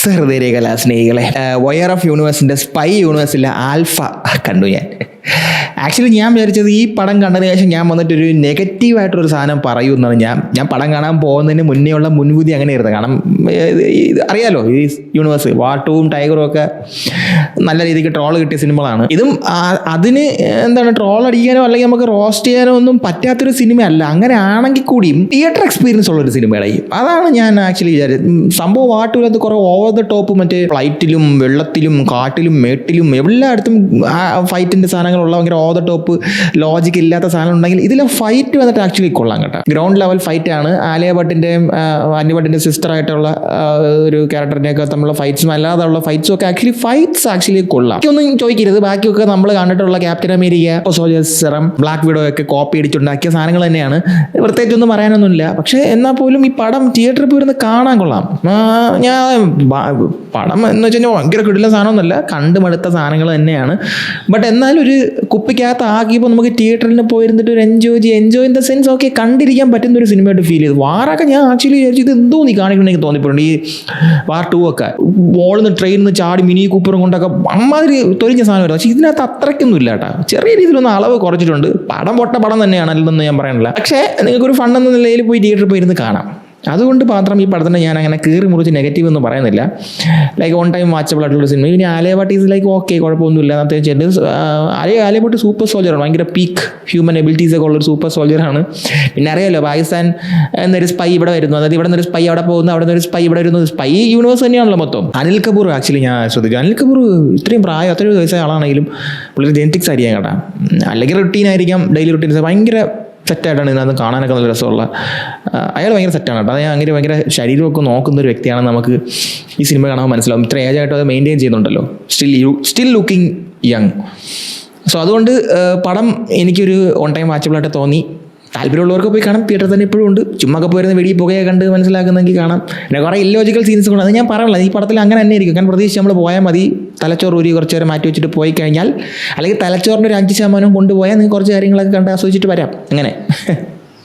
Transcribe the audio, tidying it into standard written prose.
ഹൃദയ കലാസ്നേഹികളെ, wire of യൂണിവേഴ്സിൻ്റെ spy യൂണിവേഴ്സിലെ alpha കണ്ടു ഞാൻ. ആക്ച്വലി ഞാൻ വിചാരിച്ചത് ഈ പടം കണ്ടതിന് ശേഷം ഞാൻ വന്നിട്ടൊരു നെഗറ്റീവായിട്ടൊരു സാധനം പറയുമെന്നാണ്. ഞാൻ പടം കാണാൻ പോകുന്നതിന് മുന്നേ ഉള്ള മുൻവിധി അങ്ങനെയായിരുന്നു. കാരണം ഇത് അറിയാലോ, ഈ യൂണിവേഴ്സ് വാട്ടുവും ടൈഗറും ഒക്കെ നല്ല രീതിക്ക് ട്രോൾ കിട്ടിയ സിനിമകളാണ്. ഇതും അതിന് എന്താണ് ട്രോൾ അടിക്കാനോ അല്ലെങ്കിൽ നമുക്ക് റോസ്റ്റ് ചെയ്യാനോ ഒന്നും പറ്റാത്തൊരു സിനിമയല്ല. അങ്ങനെ ആണെങ്കിൽ കൂടിയും തിയേറ്റർ എക്സ്പീരിയൻസ് ഉള്ളൊരു സിനിമയായി. അതാണ് ഞാൻ ആക്ച്വലി വിചാരിച്ചത്. സംഭവം വാട്ടുമില്ലാത്ത കുറേ ഓവർ ദ ടോപ്പ് മറ്റേ ഫ്ലൈറ്റിലും വെള്ളത്തിലും കാട്ടിലും മേട്ടിലും എല്ലായിടത്തും ഫൈറ്റിൻ്റെ സാധനങ്ങളുള്ള ഭയങ്കര ഓവർ ദ ടോപ്പ് ലോജിക്ക് ഇല്ലാത്ത സാധനം ഉണ്ടെങ്കിൽ ഇതിലെ ഫൈറ്റ് വന്നിട്ട് ആക്ച്വലി കൊള്ളാം കേട്ടോ. ഗ്രൗണ്ട് ലെവൽ ഫൈറ്റ് ആണ്. ആലിയ ഭട്ടിൻ്റെയും അന്യ ഭട്ടിൻ്റെ സിസ്റ്റർ ആയിട്ടുള്ള ഒരു ക്യാരക്ടറിനെയൊക്കെ തമ്മിലുള്ള ഫൈറ്റ്സും അല്ലാതെയുള്ള ഫൈറ്റ്സും ഒക്കെ ആക്ച്വലി കൊള്ളാം. ഒന്നും ചോദിക്കരുത്, ബാക്കിയൊക്കെ നമ്മൾ കണ്ടിട്ടുള്ള captain America, soldiers serum, black widow ഒക്കെ കോപ്പി അടിച്ചുണ്ടാക്കിയ സാധനങ്ങൾ തന്നെയാണ്. പ്രത്യേകിച്ചൊന്നും പറയാനൊന്നുമില്ല. പക്ഷേ എന്നാൽ പോലും ഈ പടം തിയേറ്ററിൽ പോയിരുന്ന് കാണാൻ കൊള്ളാം. ഞാൻ പടം എന്ന് വെച്ച് കഴിഞ്ഞാൽ ഭയങ്കര കിടില സാധനമൊന്നുമല്ല, കണ്ടുമടുത്ത സാധനങ്ങൾ തന്നെയാണ്. ബട്ട് എന്നാലും ഒരു കുപ്പിക്കകത്ത് ആക്കിയപ്പോൾ നമുക്ക് തിയേറ്ററിൽ പോയിരുന്നിട്ട് ഒരു enjoy in the sense okay കണ്ടിരിക്കാൻ പറ്റുന്ന ഒരു സിനിമയായിട്ട് ഫീൽ ചെയ്തു. വാറൊക്കെ ഞാൻ ആക്ച്വലി വിചാരിച്ചു ഇത് എന്തോ നീ കാണിക്കണമെങ്കിൽ തോന്നിപ്പോയിട്ടുണ്ട്. ഈ വാർ 2 ഒക്കെ ബോളിൽ നിന്ന് ട്രെയിനിൽ നിന്ന് ചാടി മിനി കൂപ്പറും കൊണ്ടൊക്കെ അമ്മാതിരി തൊലിഞ്ഞ സാധനം വരുന്നത്. പക്ഷേ ഇതിനകത്ത് അത്രയ്ക്കൊന്നും ഇല്ല കേട്ടോ. ചെറിയ രീതിയിലൊന്ന് അളവ് കുറച്ചിട്ടുണ്ട്. പടം തന്നെയാണ്, അല്ലെന്നൊന്നും ഞാൻ പറയാനില്ല. പക്ഷേ നിങ്ങൾക്കൊരു ഫണ്ടെന്ന നിലയിൽ പോയി തിയേറ്ററിൽ പോയിരുന്ന് കാണാം. അതുകൊണ്ട് മാത്രം ഈ പടത്തിനെ ഞാൻ അങ്ങനെ കീറി മുറിച്ച് നെഗറ്റീവ് ഒന്നും പറയുന്നില്ല. ലൈക്ക് ഓൺ ടൈം വാച്ചബിൾ ആയിട്ടുള്ള സിനിമ. ഇനി Alia Bhatt is like okay, കുഴപ്പമൊന്നുമില്ല. അത്യാവശ്യം ആലിയ ഭട്ട് സൂപ്പർ സോൾജറാണ്. ഭയങ്കര പീക്ക് ഹ്യൂമൻ എബിലിറ്റീസ് ഒക്കെ ഉള്ളൊരു സൂപ്പർ സോൾജറാണ്. പിന്നെ അറിയാമല്ലോ, പാകിസ്ഥാൻ എന്നൊരു സ്പൈ ഇവിടെ വരുന്നു, അതായത് ഇവിടെ നിന്നൊരു സ്പൈ അവിടെ പോകുന്നു, അവിടെ നിന്നൊരു സ്പൈ ഇവിടെ വരുന്നു. സ്പൈ യൂണിവേഴ്സ് തന്നെയാണല്ലോ മൊത്തം. അനിൽ കപൂർ ആക്ച്വലി ഞാൻ ശ്രദ്ധിച്ചു. അനിൽ കപൂർ ഇത്രയും പ്രായം, അത്രയും വയസ്സായ ആളാണെങ്കിലും പുള്ളിയുടെ ജെനറ്റിക്സ് ആയിരിക്കാം കേട്ടോ. അല്ലെങ്കിൽ റുട്ടീനായിരിക്കാം, ഡെയിലി റുട്ടീൻസ് ഭയങ്കര സെറ്റായിട്ടാണ് ഇതിനകത്ത് കാണാനൊക്കെ നല്ല രസമുള്ള. അയാൾ ഭയങ്കര സെറ്റാണ് കേട്ടോ. അത് അങ്ങനെ ഭയങ്കര ശരീരമൊക്കെ നോക്കുന്ന ഒരു വ്യക്തിയാണ്. നമുക്ക് ഈ സിനിമ കാണാൻ മനസ്സിലാവും. ഇത്ര ഏജായിട്ടും അത് മെയിൻറ്റെയിൻ ചെയ്യുന്നുണ്ടല്ലോ. Still looking young. സോ അതുകൊണ്ട് പടം എനിക്കൊരു ഓൺ ടൈം വാച്ചബിളായിട്ട് തോന്നി. താല്പര്യമുള്ളവർക്ക് പോയി കാണാം. തിയേറ്ററിൽ തന്നെ ഇപ്പോഴും ഉണ്ട്. ചുമ്മാ പോയിരുന്ന വെടി പുകയെ കണ്ട് മനസ്സിലാക്കുന്നെങ്കിൽ കാണാം. പിന്നെ കുറേ ഇല്ലോജിക്കൽ സീൻസ് കൊണ്ട് അത് ഞാൻ പറയാനുള്ള ഈ പടത്തിൽ അങ്ങനെ തന്നെ ആയിരിക്കും. കാരണം പ്രതീക്ഷിച്ച് നമ്മൾ പോയാൽ മതി. തലച്ചോറ് ഊരി കുറച്ച് നേരം മാറ്റി വെച്ചിട്ട് പോയി കഴിഞ്ഞാൽ, അല്ലെങ്കിൽ തലച്ചോറിൻ്റെ ഒരു 5% കൊണ്ടുപോയാൽ നിങ്ങൾക്ക് കുറച്ച് കാര്യങ്ങളൊക്കെ കണ്ട് ആസ്വദിച്ചിട്ട് വരാം. അങ്ങനെ